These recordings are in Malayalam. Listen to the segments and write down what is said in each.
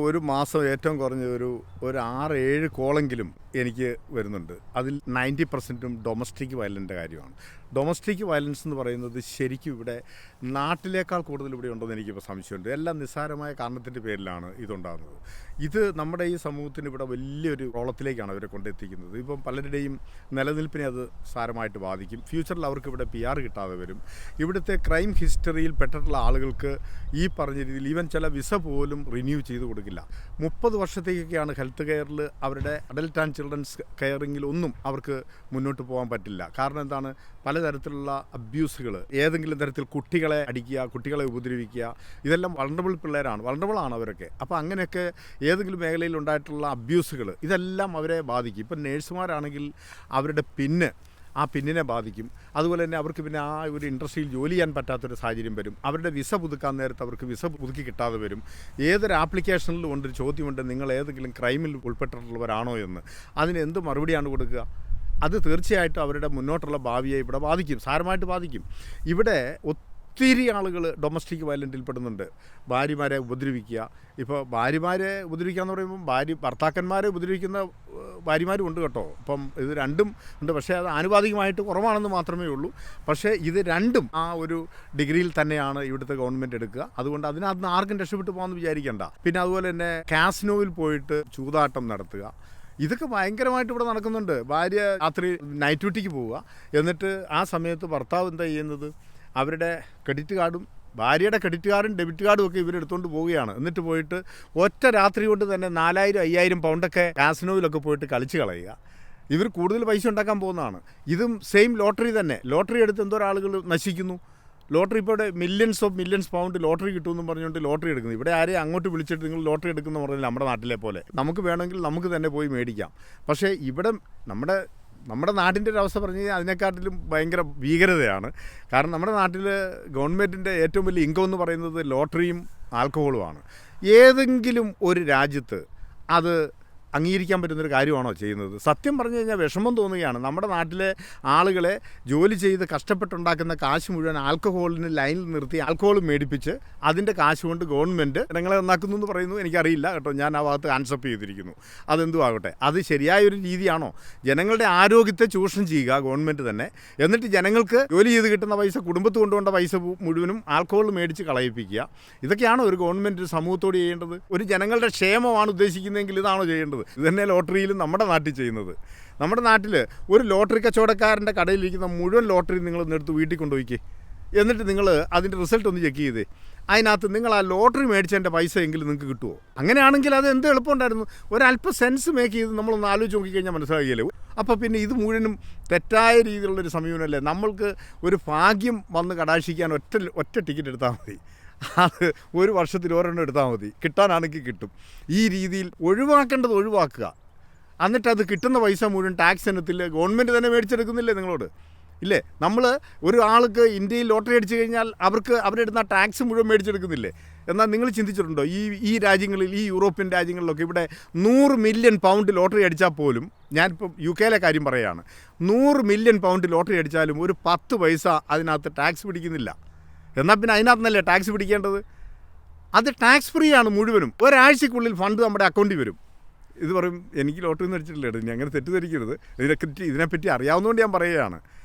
ഒരു മാസം ഏറ്റവും കുറഞ്ഞ ഒരു 6-7 കോളെങ്കിലും എനിക്ക് വരുന്നുണ്ട്. അതിൽ 90%ഉം ഡൊമസ്റ്റിക് വയലൻസിൻ്റെ കാര്യമാണ്. ഡൊമസ്റ്റിക് വയലൻസ് എന്ന് പറയുന്നത് ശരിക്കും ഇവിടെ നാട്ടിലേക്കാൾ കൂടുതൽ ഇവിടെ ഉണ്ടെന്ന് എനിക്കിപ്പോൾ സംശയമുണ്ട്. എല്ലാം നിസ്സാരമായ കാരണത്തിൻ്റെ പേരിലാണ് ഇതുണ്ടാകുന്നത്. ഇത് നമ്മുടെ ഈ സമൂഹത്തിന് ഇവിടെ വലിയൊരു ഓളത്തിലേക്കാണ് അവരെ കൊണ്ടെത്തിക്കുന്നത്. ഇപ്പം പലരുടെയും നിലനിൽപ്പിനെ അത് സാരമായിട്ട് ബാധിക്കും. ഫ്യൂച്ചറിൽ അവർക്ക് ഇവിടെ PR കിട്ടാതെ വരും. ഇവിടുത്തെ ക്രൈം ഹിസ്റ്ററിയിൽ പെട്ടിട്ടുള്ള ആളുകൾക്ക് ഈ പറഞ്ഞ രീതിയിൽ ഈവൻ ചില വിസ പോലും റിന്യൂ ചെയ്ത് കൊടുക്കില്ല. 30 വർഷത്തേക്കൊക്കെയാണ് ഹെൽത്ത് കെയറിൽ അവരുടെ അഡൽട്ട് ആൻഡ് ചിൽഡ്രൻസ് കെയറിങ്ങിൽ ഒന്നും അവർക്ക് മുന്നോട്ട് പോകാൻ പറ്റില്ല. കാരണം എന്താണ്, പലതരത്തിലുള്ള അബ്യൂസുകൾ, ഏതെങ്കിലും തരത്തിൽ കുട്ടികളെ അടിക്കുക, കുട്ടികളെ ഉപദ്രവിക്കുക, ഇതെല്ലാം വളണ്ടബിളാണ് അവരൊക്കെ. അപ്പോൾ അങ്ങനെയൊക്കെ ഏതെങ്കിലും മേഖലയിൽ ഉണ്ടായിട്ടുള്ള അബ്യൂസുകൾ ഇതെല്ലാം അവരെ ബാധിക്കും. ഇപ്പം നേഴ്സുമാരാണെങ്കിൽ അവരുടെ പിന്നിനെ ബാധിക്കും. അതുപോലെ തന്നെ അവർക്ക് പിന്നെ ആ ഒരു ഇൻഡസ്ട്രിയിൽ ജോലി ചെയ്യാൻ പറ്റാത്തൊരു സാഹചര്യം വരും. അവരുടെ വിസ പുതുക്കാൻ നേരത്ത് അവർക്ക് വിസ പുതുക്കി കിട്ടാതെ വരും. ഏതൊരു ആപ്ലിക്കേഷനിലും കൊണ്ടൊരു ചോദ്യമുണ്ട്, നിങ്ങൾ ഏതെങ്കിലും ക്രൈമിൽ ഉൾപ്പെട്ടിട്ടുള്ളവരാണോ എന്ന്. അതിന് എന്ത് മറുപടിയാണ് കൊടുക്കുക? അത് തീർച്ചയായിട്ടും അവരുടെ മുന്നോട്ടുള്ള ഭാവിയെ ഇവിടെ ബാധിക്കും, സാരമായിട്ട് ബാധിക്കും. ഇവിടെ ഒത്തിരി ആളുകൾ ഡൊമസ്റ്റിക് വയലൻറ്റിൽ പെടുന്നുണ്ട്. ഭാര്യമാരെ ഉപദ്രവിക്കുക. ഇപ്പോൾ ഭാര്യമാരെ ഉപദ്രവിക്കുക എന്ന് പറയുമ്പോൾ ഭർത്താക്കന്മാരെ ഉപദ്രവിക്കുന്ന ഭാര്യമാരും ഉണ്ട് കേട്ടോ. അപ്പം ഇത് രണ്ടും ഉണ്ട്. പക്ഷേ അത് ആനുപാതികമായിട്ട് കുറവാണെന്ന് മാത്രമേ ഉള്ളൂ. പക്ഷേ ഇത് രണ്ടും ആ ഒരു ഡിഗ്രിയിൽ തന്നെയാണ് ഇവിടുത്തെ ഗവൺമെൻറ് എടുക്കുക. അതുകൊണ്ട് അതിനകത്ത് ആർക്കും രക്ഷപ്പെട്ടു പോകാമെന്ന് വിചാരിക്കേണ്ട. പിന്നെ അതുപോലെ തന്നെ കാസിനോയിൽ പോയിട്ട് ചൂതാട്ടം നടത്തുക, ഇതൊക്കെ ഭയങ്കരമായിട്ട് ഇവിടെ നടക്കുന്നുണ്ട്. ഭാര്യ രാത്രി നൈറ്റ് ഡ്യൂട്ടിക്ക് പോവുക, എന്നിട്ട് ആ സമയത്ത് ഭർത്താവ് എന്താ ചെയ്യുന്നത്, അവരുടെ ക്രെഡിറ്റ് കാർഡും ഭാര്യയുടെ ക്രെഡിറ്റ് കാർഡും ഡെബിറ്റ് കാർഡും ഒക്കെ ഇവരെടുത്തുകൊണ്ട് പോവുകയാണ്. എന്നിട്ട് പോയിട്ട് ഒറ്റ രാത്രി കൊണ്ട് തന്നെ 4000-5000 പൗണ്ടൊക്കെ കാസിനോയിലൊക്കെ പോയിട്ട് കളിച്ച് കളയുക. ഇവർ കൂടുതൽ പൈസ ഉണ്ടാക്കാൻ പോകുന്നതാണ്. ഇതും സെയിം ലോട്ടറി തന്നെ. ലോട്ടറി എടുത്ത് എന്തോരം ആളുകൾ നശിക്കുന്നു. ലോട്ടറി ഇപ്പോൾ ഇവിടെ മില്യൺസ് പൗണ്ട് ലോട്ടറി കിട്ടുമെന്നും പറഞ്ഞുകൊണ്ട് ലോട്ടറി എടുക്കുന്നു. ഇവിടെ ആരെയും അങ്ങോട്ട് വിളിച്ചിട്ട് നിങ്ങൾ ലോട്ടറി എടുക്കുന്ന പറഞ്ഞാൽ നമ്മുടെ നാട്ടിലെ പോലെ നമുക്ക് വേണമെങ്കിൽ നമുക്ക് തന്നെ പോയി മേടിക്കാം. പക്ഷേ ഇവിടെ നമ്മുടെ നാട്ടിൻ്റെ ഒരു അവസ്ഥ പറഞ്ഞു കഴിഞ്ഞാൽ അതിനെക്കാട്ടിലും ഭയങ്കര ഭീകരതയാണ്. കാരണം നമ്മുടെ നാട്ടിൽ ഗവൺമെൻറ്റിൻ്റെ ഏറ്റവും വലിയ ഇൻകം എന്ന് പറയുന്നത് ലോട്ടറിയും ആൽക്കഹോളുമാണ്. ഏതെങ്കിലും ഒരു രാജ്യത്ത് അത് അംഗീകരിക്കാൻ പറ്റുന്നൊരു കാര്യമാണോ ചെയ്യുന്നത്? സത്യം പറഞ്ഞു കഴിഞ്ഞാൽ വിഷമം തോന്നുകയാണ്. നമ്മുടെ നാട്ടിലെ ആളുകളെ ജോലി ചെയ്ത് കഷ്ടപ്പെട്ടുണ്ടാക്കുന്ന കാശ് മുഴുവൻ ആൽക്കഹോളിന് ലൈനിൽ നിർത്തി ആൽക്കഹോൾ മേടിപ്പിച്ച് അതിൻ്റെ കാശ് കൊണ്ട് ഗവൺമെൻറ് ജനങ്ങളെ നന്നാക്കുന്നു എന്ന് പറയുന്നു. എനിക്കറിയില്ല കേട്ടോ, ഞാൻ ആ ഭാഗത്ത് ആൻസപ്പ് ചെയ്തിരിക്കുന്നു. അതെന്തും ആകട്ടെ, അത് ശരിയായൊരു രീതിയാണോ? ജനങ്ങളുടെ ആരോഗ്യത്തെ ചൂഷണം ചെയ്യുക ഗവൺമെൻറ് തന്നെ, എന്നിട്ട് ജനങ്ങൾക്ക് ജോലി ചെയ്ത് കിട്ടുന്ന പൈസ, കുടുംബത്ത് കൊണ്ടുകൊണ്ട പൈസ മുഴുവനും ആൽക്കഹോൾ മേടിച്ച് കളയിപ്പിക്കുക. ഇതൊക്കെയാണോ ഒരു ഗവൺമെൻറ് സമൂഹത്തോട് ചെയ്യേണ്ടത്? ഒരു ജനങ്ങളുടെ ക്ഷേമമാണ് ഉദ്ദേശിക്കുന്നതെങ്കിൽ ഇതാണോ ചെയ്യേണ്ടത്? ഇത് തന്നെ ലോട്ടറിയിലും നമ്മുടെ നാട്ടിൽ ചെയ്യുന്നത്. നമ്മുടെ നാട്ടിൽ ഒരു ലോട്ടറി കച്ചവടക്കാരൻ്റെ കടയിലിരിക്കുന്ന മുഴുവൻ ലോട്ടറി നിങ്ങളൊന്ന് എടുത്ത് വീട്ടിൽ കൊണ്ടുപോയിക്കേ, എന്നിട്ട് നിങ്ങൾ അതിൻ്റെ റിസൾട്ട് ഒന്ന് ചെക്ക് ചെയ്തേ. അതിനകത്ത് നിങ്ങൾ ആ ലോട്ടറി മേടിച്ചതിൻ്റെ പൈസ എങ്കിലും നിങ്ങൾക്ക് കിട്ടുമോ? അങ്ങനെയാണെങ്കിൽ അത് എന്ത് എളുപ്പമുണ്ടായിരുന്നു. ഒരല്പം സെൻസ് മേക്ക് ചെയ്ത് നമ്മളൊന്ന് ആലോചിച്ച് നോക്കിക്കഴിഞ്ഞാൽ മനസ്സിലാകില്ലേ. അപ്പോൾ പിന്നെ ഇത് മുഴുവനും തെറ്റായ രീതിയിലുള്ളൊരു സമീപനമല്ലേ. നമ്മൾക്ക് ഒരു ഭാഗ്യം വന്ന് കടാക്ഷിക്കാൻ ഒറ്റ ടിക്കറ്റ് എടുത്താൽ മതി. അത് ഒരു വർഷത്തിൽ ഒരെണ്ണം എടുത്താൽ മതി, കിട്ടാനാണെങ്കിൽ കിട്ടും. ഈ രീതിയിൽ ഒഴിവാക്കുക. എന്നിട്ടത് കിട്ടുന്ന പൈസ മുഴുവൻ ടാക്സ് ഇനത്തിൽ ഗവൺമെൻറ് തന്നെ മേടിച്ചെടുക്കുന്നില്ലേ നിങ്ങളോട്? ഇല്ലേ? നമ്മൾ ഒരു ആൾക്ക് ഇന്ത്യയിൽ ലോട്ടറി അടിച്ചു കഴിഞ്ഞാൽ അവരെടുന്ന ടാക്സ് മുഴുവൻ മേടിച്ചെടുക്കുന്നില്ലേ? എന്നാൽ നിങ്ങൾ ചിന്തിച്ചിട്ടുണ്ടോ, ഈ രാജ്യങ്ങളിൽ, ഈ യൂറോപ്യൻ രാജ്യങ്ങളിലൊക്കെ ഇവിടെ 100 മില്യൺ പൗണ്ട് ലോട്ടറി അടിച്ചാൽ പോലും, ഞാനിപ്പം UK കാര്യം പറയുകയാണ്, 100 മില്യൺ പൗണ്ട് ലോട്ടറി അടിച്ചാലും ഒരു 10 പൈസ അതിനകത്ത് ടാക്സ് പിടിക്കുന്നില്ല. എന്നാൽ പിന്നെ അതിനകത്തുനിന്നല്ലേ ടാക്സ് പിടിക്കേണ്ടത്? അത് ടാക്സ് ഫ്രീ ആണ് മുഴുവനും. ഒരാഴ്ചക്കുള്ളിൽ ഫണ്ട് നമ്മുടെ അക്കൗണ്ടിൽ വരും. ഇത് പറയും എനിക്ക് ലോട്ടറി ഒന്നും അടിച്ചിട്ടില്ല, ഇനി അങ്ങനെ തെറ്റിദ്ധരിക്കരുത്, ഇതിനെപ്പറ്റി അറിയാവുന്നതുകൊണ്ട് ഞാൻ പറയുകയാണ്.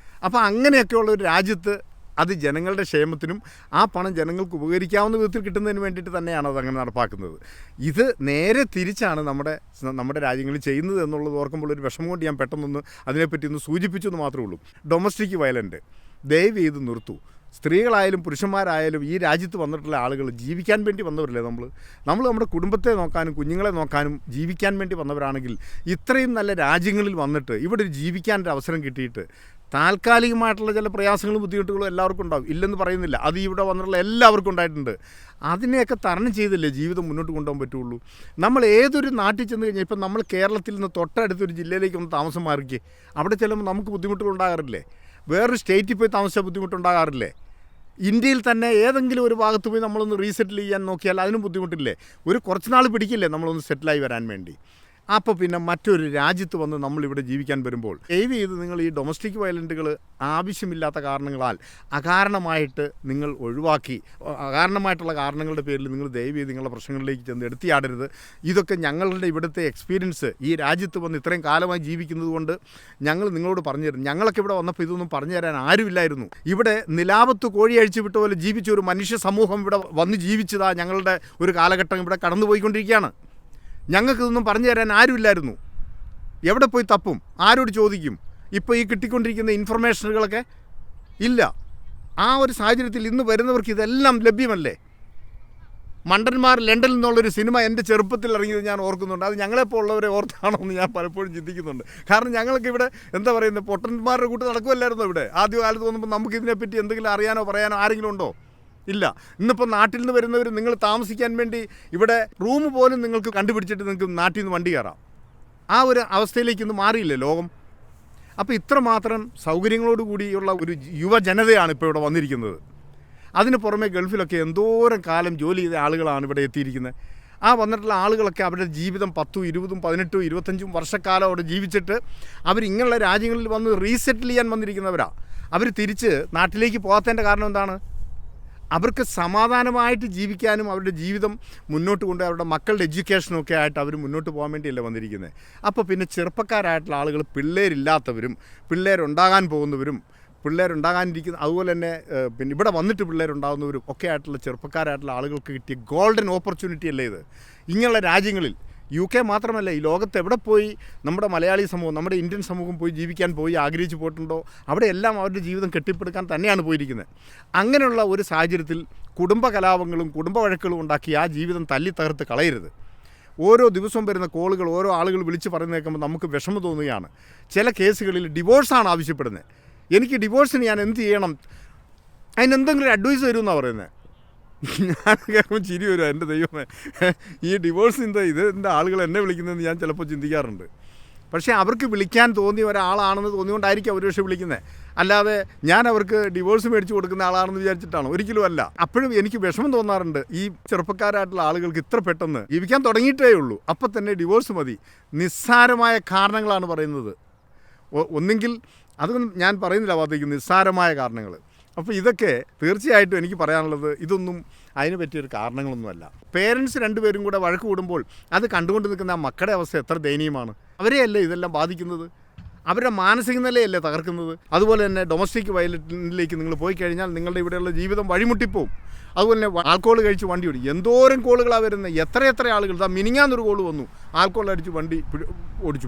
അപ്പോൾ അങ്ങനെയൊക്കെയുള്ള ഒരു രാജ്യത്ത് അത് ജനങ്ങളുടെ ക്ഷേമത്തിനും ആ പണം ജനങ്ങൾക്ക് ഉപകരിക്കാവുന്ന വിധത്തിൽ കിട്ടുന്നതിന് വേണ്ടിയിട്ട് തന്നെയാണ് അതങ്ങനെ നടപ്പാക്കുന്നത്. ഇത് നേരെ തിരിച്ചാണ് നമ്മുടെ രാജ്യങ്ങളിൽ ചെയ്യുന്നത് എന്നുള്ളത് ഓർക്കുമ്പോൾ ഒരു വിഷമം കൊണ്ട് ഞാൻ പെട്ടെന്നൊന്ന് അതിനെപ്പറ്റി ഒന്ന് സൂചിപ്പിച്ചു എന്ന് മാത്രമേ ഉള്ളൂ. ഡൊമസ്റ്റിക് വയലൻറ്റ് ദയവ് ചെയ്ത് നിർത്തൂ. സ്ത്രീകളായാലും പുരുഷന്മാരായാലും ഈ രാജ്യത്ത് വന്നിട്ടുള്ള ആളുകൾ ജീവിക്കാൻ വേണ്ടി വന്നവരല്ലേ. നമ്മൾ നമ്മുടെ കുടുംബത്തെ നോക്കാനും കുഞ്ഞുങ്ങളെ നോക്കാനും ജീവിക്കാൻ വേണ്ടി വന്നവരാണെങ്കിൽ ഇത്രയും നല്ല രാജ്യങ്ങളിൽ വന്നിട്ട് ഇവിടെ ജീവിക്കാനൊരു അവസരം കിട്ടിയിട്ട് താൽക്കാലികമായിട്ടുള്ള ചില പ്രയാസങ്ങളും ബുദ്ധിമുട്ടുകളും എല്ലാവർക്കും ഉണ്ടാകും, ഇല്ലെന്ന് പറയുന്നില്ല. അത് ഇവിടെ വന്നിട്ടുള്ള എല്ലാവർക്കും ഉണ്ടായിട്ടുണ്ട്. അതിനെയൊക്കെ തരണം ചെയ്തല്ലേ ജീവിതം മുന്നോട്ട് കൊണ്ടുപോകാൻ പറ്റുള്ളൂ. നമ്മൾ ഏതൊരു നാട്ടിൽ ചെന്ന് കഴിഞ്ഞാൽ, ഇപ്പം നമ്മൾ കേരളത്തിൽ നിന്ന് തൊട്ടടുത്തൊരു ജില്ലയിലേക്ക് ഒന്ന് താമസം മാറിക്കേ, അവിടെ ചെല്ലുമ്പോൾ നമുക്ക് ബുദ്ധിമുട്ടുകൾ ഉണ്ടാകാറില്ലേ? വേറൊരു സ്റ്റേറ്റിൽ പോയി താമസിച്ചാൽ ബുദ്ധിമുട്ടുണ്ടാകാറില്ലേ? ഇന്ത്യയിൽ തന്നെ ഏതെങ്കിലും ഒരു ഭാഗത്ത് പോയി നമ്മളൊന്ന് റീസെറ്റിൽ ചെയ്യാൻ നോക്കിയാൽ അതിനും ബുദ്ധിമുട്ടില്ലേ? കുറച്ച് നാൾ പിടിക്കില്ലേ നമ്മളൊന്ന് സെറ്റിലായി വരാൻ വേണ്ടി? അപ്പോൾ പിന്നെ മറ്റൊരു രാജ്യത്ത് വന്ന് നമ്മളിവിടെ ജീവിക്കാൻ വരുമ്പോൾ ദയവ് ചെയ്ത് നിങ്ങൾ ഈ ഡൊമസ്റ്റിക് വയലൻറ്റുകൾ ആവശ്യമില്ലാത്ത കാരണങ്ങളാൽ അകാരണമായിട്ട് നിങ്ങൾ ഒഴിവാക്കി, അകാരണമായിട്ടുള്ള കാരണങ്ങളുടെ പേരിൽ നിങ്ങൾ ദയവ് ചെയ്ത് നിങ്ങളുടെ പ്രശ്നങ്ങളിലേക്ക് ചെന്ന് എടുത്തിയാടരുത്. ഇതൊക്കെ ഞങ്ങളുടെ ഇവിടുത്തെ എക്സ്പീരിയൻസ്, ഈ രാജ്യത്ത് വന്ന് ഇത്രയും കാലമായി ജീവിക്കുന്നത് കൊണ്ട് ഞങ്ങൾ നിങ്ങളോട് പറഞ്ഞു തരും. ഞങ്ങളൊക്കെ ഇവിടെ വന്നപ്പോൾ ഇതൊന്നും പറഞ്ഞു തരാൻ ആരുമില്ലായിരുന്നു. ഇവിടെ നിലാവത്ത് കോഴി അഴിച്ചു വിട്ട പോലെ ജീവിച്ച ഒരു മനുഷ്യ സമൂഹം ഇവിടെ വന്ന് ജീവിച്ചതാ ഞങ്ങളുടെ ഒരു കാലഘട്ടം ഇവിടെ കടന്നുപോയിക്കൊണ്ടിരിക്കുകയാണ്. ഞങ്ങൾക്കിതൊന്നും പറഞ്ഞു തരാൻ ആരുമില്ലായിരുന്നു. എവിടെ പോയി തപ്പും, ആരോട് ചോദിക്കും? ഇപ്പോൾ ഈ കിട്ടിക്കൊണ്ടിരിക്കുന്ന ഇൻഫർമേഷനുകളൊക്കെ ഇല്ല. ആ ഒരു സാഹചര്യത്തിൽ ഇന്ന് വരുന്നവർക്ക് ഇതെല്ലാം ലഭ്യമല്ലേ? മണ്ടന്മാർ ലണ്ടനിൽ നിന്നുള്ളൊരു സിനിമ എൻ്റെ ചെറുപ്പത്തിൽ ഇറങ്ങിയത് ഞാൻ ഓർക്കുന്നുണ്ട്. അത് ഞങ്ങളെപ്പോലുള്ളവരെ ഓർത്താണോ എന്ന് ഞാൻ പലപ്പോഴും ചിന്തിക്കുന്നുണ്ട്. കാരണം ഞങ്ങൾക്ക് ഇവിടെ എന്താ പറയുന്നത്, പൊട്ടന്മാരുടെ കൂട്ട് നടക്കുമല്ലായിരുന്നോ ഇവിടെ? ആദ്യ കാലത്ത് വന്നപ്പോൾ നമുക്ക് ഇതിനെപ്പറ്റി എന്തെങ്കിലും അറിയാനോ പറയാനോ ആരെങ്കിലും ഉണ്ടോ? ഇല്ല. ഇന്നിപ്പോൾ നാട്ടിൽ നിന്ന് വരുന്നവർ നിങ്ങൾ താമസിക്കാൻ വേണ്ടി ഇവിടെ റൂം പോലും നിങ്ങൾക്ക് കണ്ടുപിടിച്ചിട്ട് നിങ്ങൾക്ക് നാട്ടിൽ നിന്ന് വണ്ടി കയറാം. ആ ഒരു അവസ്ഥയിലേക്കൊന്നും മാറിയില്ലേ ലോകം? അപ്പോൾ ഇത്രമാത്രം സൗകര്യങ്ങളോട് കൂടിയുള്ള ഒരു യുവജനതയാണ് ഇപ്പോൾ ഇവിടെ വന്നിരിക്കുന്നത്. അതിന് പുറമെ ഗൾഫിലൊക്കെ എന്തോരം കാലം ജോലി ചെയ്ത ആളുകളാണ് ഇവിടെ എത്തിയിരിക്കുന്നത്. ആ വന്നിട്ടുള്ള ആളുകളൊക്കെ അവരുടെ ജീവിതം 10, 20, 18, 25 വർഷക്കാലം അവിടെ ജീവിച്ചിട്ട് അവരിങ്ങനെയുള്ള രാജ്യങ്ങളിൽ വന്ന് റീസെറ്റിൽ ചെയ്യാൻ വന്നിരിക്കുന്നവരാണ്. അവർ തിരിച്ച് നാട്ടിലേക്ക് പോകാത്തതിൻ്റെ കാരണം എന്താണ്? അവർക്ക് സമാധാനമായിട്ട് ജീവിക്കാനും അവരുടെ ജീവിതം മുന്നോട്ട് കൊണ്ട് അവരുടെ മക്കളുടെ എഡ്യൂക്കേഷനൊക്കെ ആയിട്ട് അവർ മുന്നോട്ട് പോകാൻ വേണ്ടിയല്ല വന്നിരിക്കുന്നത്. അപ്പോൾ പിന്നെ ചെറുപ്പക്കാരായിട്ടുള്ള ആളുകൾ, പിള്ളേരില്ലാത്തവരും പിള്ളേരുണ്ടാകാൻ പോകുന്നവരും പിള്ളേരുണ്ടാകാനിരിക്കുന്ന, അതുപോലെ തന്നെ പിന്നെ ഇവിടെ വന്നിട്ട് പിള്ളേരുണ്ടാകുന്നവരും ഒക്കെ ആയിട്ടുള്ള ചെറുപ്പക്കാരായിട്ടുള്ള ആളുകൾക്ക് കിട്ടിയ ഗോൾഡൻ ഓപ്പർച്യൂണിറ്റി അല്ലേ ഇത്? ഇങ്ങനെയുള്ള രാജ്യങ്ങളിൽ UK മാത്രമല്ല, ഈ ലോകത്ത് എവിടെ പോയി നമ്മുടെ മലയാളി സമൂഹം, നമ്മുടെ ഇന്ത്യൻ സമൂഹം പോയി ജീവിക്കാൻ ആഗ്രഹിച്ച് പോയിട്ടുണ്ടോ അവിടെയെല്ലാം അവരുടെ ജീവിതം കെട്ടിപ്പടുക്കാൻ തന്നെയാണ് പോയിരിക്കുന്നത്. അങ്ങനെയുള്ള ഒരു സാഹചര്യത്തിൽ കുടുംബ കലാപങ്ങളും കുടുംബ വഴക്കുകളും ഉണ്ടാക്കി ആ ജീവിതം തല്ലി തകർത്ത് കളയരുത്. ഓരോ ദിവസവും വരുന്ന കോളുകൾ, ഓരോ ആളുകൾ വിളിച്ച് പറഞ്ഞു കേൾക്കുമ്പോൾ നമുക്ക് വിഷമം തോന്നുകയാണ്. ചില കേസുകളിൽ ഡിവോഴ്സാണ് ആവശ്യപ്പെടുന്നത്. എനിക്ക് ഡിവോഴ്സിന് ഞാൻ എന്ത് ചെയ്യണം, അതിനെന്തെങ്കിലും അഡ്വൈസ് തരുമെന്നാണ് പറയുന്നത്. ഞാൻ കേൾക്കുമ്പോൾ ചിരി വരുമോ, എൻ്റെ ദൈവമേ, ഈ ഡിവോഴ്സിൻ്റെ ഇതിൻ്റെ ആളുകൾ എന്നെ വിളിക്കുന്നതെന്ന് ഞാൻ ചിലപ്പോൾ ചിന്തിക്കാറുണ്ട്. പക്ഷേ അവർക്ക് വിളിക്കാൻ തോന്നിയ ഒരാളാണെന്ന് തോന്നിയുകൊണ്ടായിരിക്കും അവർ പക്ഷേ വിളിക്കുന്നത്. അല്ലാതെ ഞാൻ അവർക്ക് ഡിവോഴ്സ് മേടിച്ച് കൊടുക്കുന്ന ആളാണെന്ന് വിചാരിച്ചിട്ടാണ്, ഒരിക്കലും അല്ല. അപ്പോഴും എനിക്ക് വിഷമം തോന്നാറുണ്ട്, ഈ ചെറുപ്പക്കാരായിട്ടുള്ള ആളുകൾക്ക് ഇത്ര പെട്ടെന്ന് ജീവിക്കാൻ തുടങ്ങിയിട്ടേ ഉള്ളൂ, അപ്പം തന്നെ ഡിവോഴ്സ് മതി. നിസ്സാരമായ കാരണങ്ങളാണ് പറയുന്നത്. ഒന്നെങ്കിൽ അതൊന്നും ഞാൻ പറയുന്നില്ല, ഭാഗത്തേക്ക് നിസ്സാരമായ കാരണങ്ങൾ. അപ്പോൾ ഇതൊക്കെ തീർച്ചയായിട്ടും എനിക്ക് പറയാനുള്ളത്, ഇതൊന്നും അതിന് പറ്റിയൊരു കാരണങ്ങളൊന്നുമല്ല. പേരൻസ് രണ്ടുപേരും കൂടെ വഴക്ക് കൂടുമ്പോൾ അത് കണ്ടുകൊണ്ട് നിൽക്കുന്ന ആ മക്കളുടെ അവസ്ഥ എത്ര ദയനീയമാണ്. അവരെയല്ലേ ഇതെല്ലാം ബാധിക്കുന്നത്, അവരുടെ മാനസിക നിലയല്ലേ തകർക്കുന്നത്. അതുപോലെ തന്നെ ഡൊമസ്റ്റിക് വയലൻസിലേക്ക് നിങ്ങൾ പോയി കഴിഞ്ഞാൽ നിങ്ങളുടെ ഇവിടെയുള്ള ജീവിതം വഴിമുട്ടിപ്പോവും. അതുപോലെ തന്നെ ആൽക്കോൾ കഴിച്ച് വണ്ടി ഓടി എന്തോരം കോളുകളാണ് വരുന്നത്, എത്ര ആളുകൾ. മിനിങ്ങാന്നൊരു കോൾ വന്നു, ആൽക്കോൾ അടിച്ച് വണ്ടി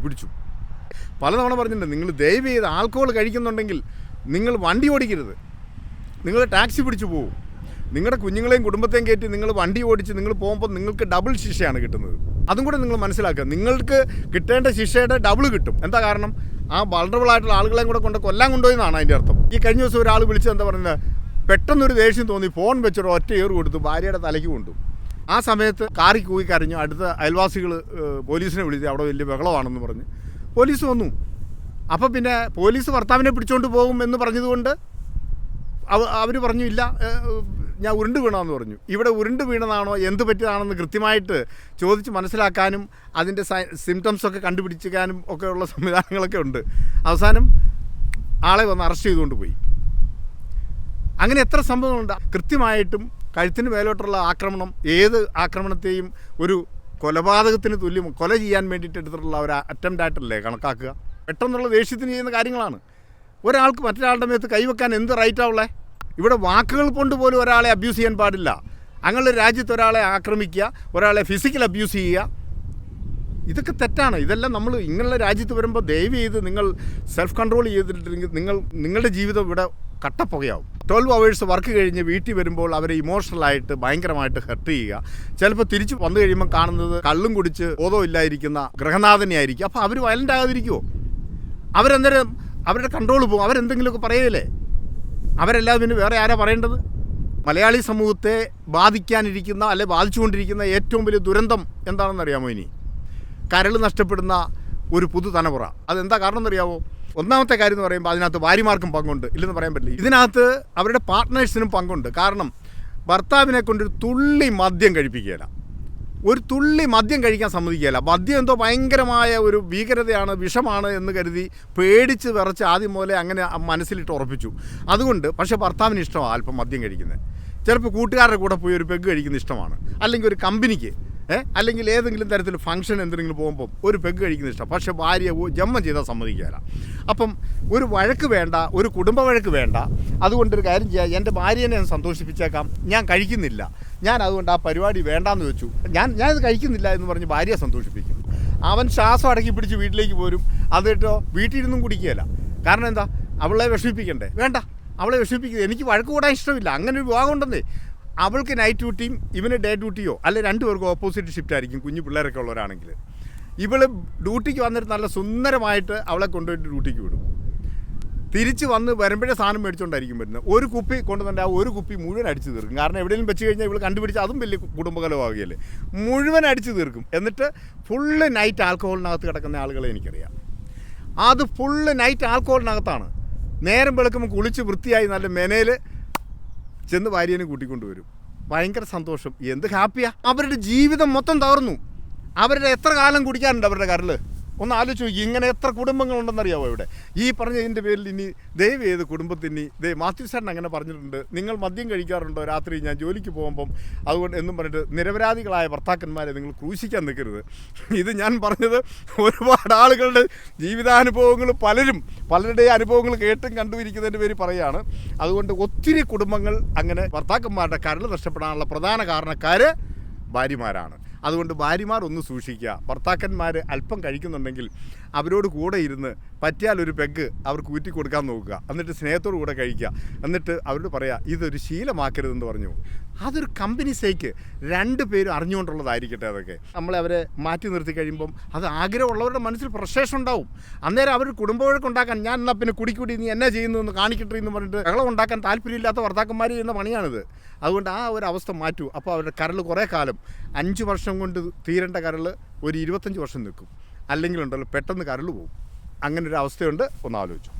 പിടിച്ചു. പലതവണ പറഞ്ഞിട്ടുണ്ട്, നിങ്ങൾ ദയവ് ചെയ്ത് ആൽക്കോൾ കഴിക്കുന്നുണ്ടെങ്കിൽ നിങ്ങൾ വണ്ടി ഓടിക്കരുത്, നിങ്ങൾ ടാക്സി പിടിച്ചു പോകും. നിങ്ങളുടെ കുഞ്ഞുങ്ങളെയും കുടുംബത്തെയും കയറ്റി നിങ്ങൾ വണ്ടി ഓടിച്ച് നിങ്ങൾ പോകുമ്പോൾ നിങ്ങൾക്ക് ഡബിൾ ശിക്ഷയാണ് കിട്ടുന്നത്. അതും കൂടെ നിങ്ങൾ മനസ്സിലാക്കുക. നിങ്ങൾക്ക് കിട്ടേണ്ട ശിക്ഷയുടെ ഡബിൾ കിട്ടും. എന്താ കാരണം? ആ വൾണറബിളായിട്ടുള്ള ആളുകളെയും കൂടെ കൊണ്ട് കൊല്ലാൻ കൊണ്ടുപോയെന്നാണ് അതിൻ്റെ അർത്ഥം. ഈ കഴിഞ്ഞ ദിവസം ഒരാൾ വിളിച്ച് എന്താ പറയുന്നത്, പെട്ടെന്നൊരു ദേഷ്യം തോന്നി ഫോൺ വെച്ചൊരു ഒറ്റ ഏറ് കൊടുത്തു, ഭാര്യയുടെ തലയ്ക്ക് കൊണ്ടു. ആ സമയത്ത് കാറി കൂയി കരഞ്ഞു. അടുത്ത അയൽവാസികൾ പോലീസിനെ വിളിച്ച് അവിടെ വലിയ ബഹളമാണെന്ന് പറഞ്ഞ് പോലീസ് വന്നു. അപ്പോൾ പിന്നെ പോലീസ് ഭർത്താവിനെ പിടിച്ചുകൊണ്ട് പോകും എന്ന് പറഞ്ഞതുകൊണ്ട് അവർ പറഞ്ഞു ഇല്ല, ഞാൻ ഉരുണ്ട് വീണമെന്ന് പറഞ്ഞു. ഇവിടെ ഉരുണ്ട് വീണതാണോ എന്ത് പറ്റിയതാണെന്ന് കൃത്യമായിട്ട് ചോദിച്ച് മനസ്സിലാക്കാനും അതിൻ്റെ സിംറ്റംസൊക്കെ കണ്ടുപിടിക്കാനും ഒക്കെ ഉള്ള സംവിധാനങ്ങളൊക്കെ ഉണ്ട്. അവസാനം ആളെ വന്ന് അറസ്റ്റ് ചെയ്തുകൊണ്ട് പോയി. അങ്ങനെ എത്ര സംഭവങ്ങളുണ്ട്. കൃത്യമായിട്ടും കഴുത്തിന് മേലോട്ടുള്ള ആക്രമണം ഏത് ആക്രമണത്തെയും ഒരു കൊലപാതകത്തിന് തുല്യം, കൊല ചെയ്യാൻ വേണ്ടിയിട്ട് എടുത്തിട്ടുള്ള ഒരു അറ്റംപ്റ്റ് ആയിട്ടല്ലേ കണക്കാക്കുക. പെട്ടെന്നുള്ള ദേഷ്യത്തിന് ചെയ്യുന്ന കാര്യങ്ങളാണ്. ഒരാൾക്ക് മറ്റൊരാളുടെ മേത്ത് കൈവെക്കാൻ എന്ത് റൈറ്റാണ് ഉള്ളത്? ഇവിടെ വാക്കുകൾ കൊണ്ട് പോലും ഒരാളെ അബ്യൂസ് ചെയ്യാൻ പാടില്ല. അങ്ങനെ രാജ്യത്ത് ഒരാളെ ആക്രമിക്കുക, ഒരാളെ ഫിസിക്കൽ അബ്യൂസ് ചെയ്യുക, ഇതൊക്കെ തെറ്റാണ്. ഇതെല്ലാം നമ്മൾ ഇങ്ങനെയുള്ള രാജ്യത്ത് വരുമ്പോൾ ദയവ് ചെയ്ത് നിങ്ങൾ സെൽഫ് കൺട്രോൾ ചെയ്തിട്ടുണ്ടെങ്കിൽ നിങ്ങളുടെ ജീവിതം ഇവിടെ കട്ടപ്പുകയാവും. 12 hours വർക്ക് കഴിഞ്ഞ് വീട്ടിൽ വരുമ്പോൾ അവരെ ഇമോഷണലായിട്ട് ഭയങ്കരമായിട്ട് ഹെർട്ട് ചെയ്യുക. ചിലപ്പോൾ തിരിച്ച് വന്നു കഴിയുമ്പോൾ കാണുന്നത് കള്ളും കുടിച്ച് ബോധമില്ലായിരിക്കുന്ന ഗൃഹനാഥനെ ആയിരിക്കും. അപ്പോൾ അവർ വയലൻ്റ് ആകാതിരിക്കുമോ? അവരെന്തേരം അവരുടെ കൺട്രോൾ പോകും. അവരെന്തെങ്കിലുമൊക്കെ പറയല്ലേ? അവരെല്ലാം പിന്നെ വേറെ ആരാ പറയേണ്ടത്? മലയാളി സമൂഹത്തെ ബാധിക്കാനിരിക്കുന്ന അല്ലെ ബാധിച്ചുകൊണ്ടിരിക്കുന്ന ഏറ്റവും വലിയ ദുരന്തം എന്താണെന്നറിയാമോ? ഇനി കരൾ നഷ്ടപ്പെടുന്ന ഒരു പുതുതലമുറ. അതെന്താ കാരണം എന്നറിയാമോ? ഒന്നാമത്തെ കാര്യം എന്ന് പറയുമ്പോൾ അതിനകത്ത് ഭാര്യമാർക്കും പങ്കുണ്ട്, ഇല്ലെന്ന് പറയാൻ പറ്റില്ല. ഇതിനകത്ത് അവരുടെ പാർട്ട്നേഴ്സിനും പങ്കുണ്ട്. കാരണം ഭർത്താവിനെ കൊണ്ടൊരു തുള്ളി മദ്യം കഴിപ്പിക്കുകയില്ല. ഒരു തുള്ളി മദ്യം കഴിക്കാൻ സമ്മതിക്കുകയില്ല. മദ്യം എന്തോ ഭയങ്കരമായ ഒരു ഭീകരതയാണ്, വിഷമാണ് എന്ന് കരുതി പേടിച്ച് വിറച്ച് ആദ്യം മുതലേ അങ്ങനെ മനസ്സിലിട്ട് ഉറപ്പിച്ചു. അതുകൊണ്ട് പക്ഷേ ഭർത്താവിന് ഇഷ്ടമാണ് അല്പം മദ്യം കഴിക്കുന്നത്. ചിലപ്പോൾ കൂട്ടുകാരുടെ കൂടെ പോയി ഒരു പെഗ് കഴിക്കുന്ന ഇഷ്ടമാണ്, അല്ലെങ്കിൽ ഒരു കമ്പനിക്ക് അല്ലെങ്കിൽ ഏതെങ്കിലും തരത്തിൽ ഫംഗ്ഷൻ എന്തെങ്കിലും പോകുമ്പം ഒരു പെഗ് കഴിക്കുന്ന ഇഷ്ടം. പക്ഷേ ഭാര്യ ജന്മം ചെയ്താൽ സമ്മതിക്കുകയില്ല. അപ്പം ഒരു വഴക്ക് വേണ്ട, ഒരു കുടുംബ വഴക്ക് വേണ്ട. അതുകൊണ്ടൊരു കാര്യം ചെയ്യാം, എൻ്റെ ഭാര്യനെ സന്തോഷിപ്പിച്ചേക്കാം, ഞാൻ കഴിക്കുന്നില്ല, ഞാൻ അതുകൊണ്ട് ആ പരിപാടി വേണ്ടാന്ന് വെച്ചു, ഞാനിത് കഴിക്കുന്നില്ല എന്ന് പറഞ്ഞ് ഭാര്യയെ സന്തോഷിപ്പിക്കും. അവൻ ശ്വാസം അടക്കി പിടിച്ച് വീട്ടിലേക്ക് പോരും. അതിട്ടോ വീട്ടിലിരുന്നും കുടിക്കുകയില്ല. കാരണം എന്താ, അവളെ വിഷമിപ്പിക്കണ്ടേ? വേണ്ട, അവളെ വിഷമിപ്പിക്കുന്നത് എനിക്ക് വഴക്ക് കൂടാൻ ഇഷ്ടമില്ല. അങ്ങനെ ഒരു വിഭാഗം ഉണ്ടെന്നേ. അവൾക്ക് നൈറ്റ് ഡ്യൂട്ടിയും ഇവന് ഡേ ഡ്യൂട്ടിയോ, അല്ലെ രണ്ടുപേർക്കും ഓപ്പോസിറ്റ് ഷിഫ്റ്റ് ആയിരിക്കും. കുഞ്ഞു പിള്ളേരൊക്കെ ഉള്ളവരാണെങ്കിൽ ഇവൾ ഡ്യൂട്ടിക്ക് വന്നിട്ട് നല്ല സുന്ദരമായിട്ട് അവളെ കൊണ്ടുപോയിട്ട് ഡ്യൂട്ടിക്ക് വിടും. തിരിച്ച് വരുമ്പോഴേ സാധനം മേടിച്ചുകൊണ്ടായിരിക്കും വരുന്നത്. ഒരു കുപ്പി കൊണ്ടുവന്നിട്ട് ആ ഒരു കുപ്പി മുഴുവൻ അടിച്ച് തീർക്കും. കാരണം എവിടെയെങ്കിലും വെച്ച് കഴിഞ്ഞാൽ ഇവൾ കണ്ടുപിടിച്ച് അതും വലിയ കുടുംബകലമാവുകയല്ലേ, മുഴുവൻ അടിച്ച് തീർക്കും. എന്നിട്ട് ഫുള്ള് നൈറ്റ് ആൽക്കഹോളിനകത്ത് കിടക്കുന്ന ആളുകളെ എനിക്കറിയാം. അത് ഫുള്ള് നൈറ്റ് ആൽക്കഹോളിനകത്താണ്. നേരം വെളുക്കുമ്പോൾ കുളിച്ച് വൃത്തിയായി നല്ല മെനയിൽ ചെന്ന് ഭാര്യനെ കൂട്ടിക്കൊണ്ടുവരും. ഭയങ്കര സന്തോഷം, എന്ത് ഹാപ്പിയാണ്. അവരുടെ ജീവിതം മൊത്തം തകർന്നു. അവരുടെ എത്ര കാലം കുടിക്കാനുണ്ട് അവരുടെ കരൾ? ഒന്ന് ആലോചിച്ച് നോക്കി. ഇങ്ങനെ എത്ര കുടുംബങ്ങളുണ്ടെന്നറിയാമോ ഇവിടെ? ഈ പറഞ്ഞതിൻ്റെ പേരിൽ ഇനി ദയവ് ചെയ്ത് കുടുംബത്തിന് മാത്യു സാറിന് അങ്ങനെ പറഞ്ഞിട്ടുണ്ട്, നിങ്ങൾ മദ്യം കഴിക്കാറുണ്ടോ രാത്രി ഞാൻ ജോലിക്ക് പോകുമ്പം, അതുകൊണ്ട് എന്നും പറഞ്ഞിട്ട് നിരപരാധികളായ ഭർത്താക്കന്മാരെ നിങ്ങൾ ക്രൂശിക്കാൻ നിൽക്കരുത്. ഇത് ഞാൻ പറഞ്ഞത് ഒരുപാട് ആളുകളുടെ ജീവിതാനുഭവങ്ങൾ, പലരുടെ അനുഭവങ്ങൾ കേട്ടും കണ്ടുപിരിക്കുന്നതിൻ്റെ പേര് പറയുകയാണ്. അതുകൊണ്ട് ഒത്തിരി കുടുംബങ്ങൾ അങ്ങനെ ഭർത്താക്കന്മാരുടെ കരൾ നഷ്ടപ്പെടാനുള്ള പ്രധാന കാരണക്കാർ ഭാര്യമാരാണ്. അതുകൊണ്ട് ഭാര്യമാർ ഒന്ന് സൂക്ഷിക്കുക. ഭർത്താക്കന്മാർ അല്പം കഴിക്കുന്നുണ്ടെങ്കിൽ അവരോട് കൂടെ ഇരുന്ന് പറ്റിയാൽ ഒരു പെഗ് അവർക്ക് ഊറ്റി കൊടുക്കാൻ നോക്കുക. എന്നിട്ട് സ്നേഹത്തോടു കൂടെ കഴിക്കുക. എന്നിട്ട് അവരോട് പറയുക, ഇതൊരു ശീലമാക്കരുതെന്ന് പറഞ്ഞു. അതൊരു കമ്പനി സേക്ക് രണ്ട് പേരും അറിഞ്ഞുകൊണ്ടുള്ളതായിരിക്കട്ടെ. അതൊക്കെ അവരെ മാറ്റി നിർത്തി കഴിയുമ്പം അത് ആഗ്രഹമുള്ളവരുടെ മനസ്സിൽ ഫ്രസ്ട്രേഷൻ ഉണ്ടാവും. അന്നേരം അവർ കുടുംബവഴക്കുണ്ടാക്കാൻ, ഞാൻ എന്നാൽ പിന്നെ കുടിക്കൂടി നീ എന്നാ ചെയ്യുന്നതെന്ന് കാണിക്കട്ടെ എന്ന് പറഞ്ഞിട്ട് ബഹളം ഉണ്ടാക്കാൻ താല്പര്യമില്ലാത്ത ഭർത്താക്കന്മാർ ചെയ്യുന്ന പണിയാണിത്. അതുകൊണ്ട് ആ ഒരു അവസ്ഥ മാറ്റൂ. അപ്പോൾ അവരുടെ കരൾ കുറേ കാലം, 5 വർഷം കൊണ്ട് തീരേണ്ട കരൾ ഒരു 25 വർഷം നിൽക്കും. അല്ലെങ്കിൽ ഉണ്ടല്ലോ പെട്ടെന്ന് കരൾ പോകും. അങ്ങനെ ഒരു അവസ്ഥയുണ്ട്. ഒന്ന് ആലോചിച്ചു.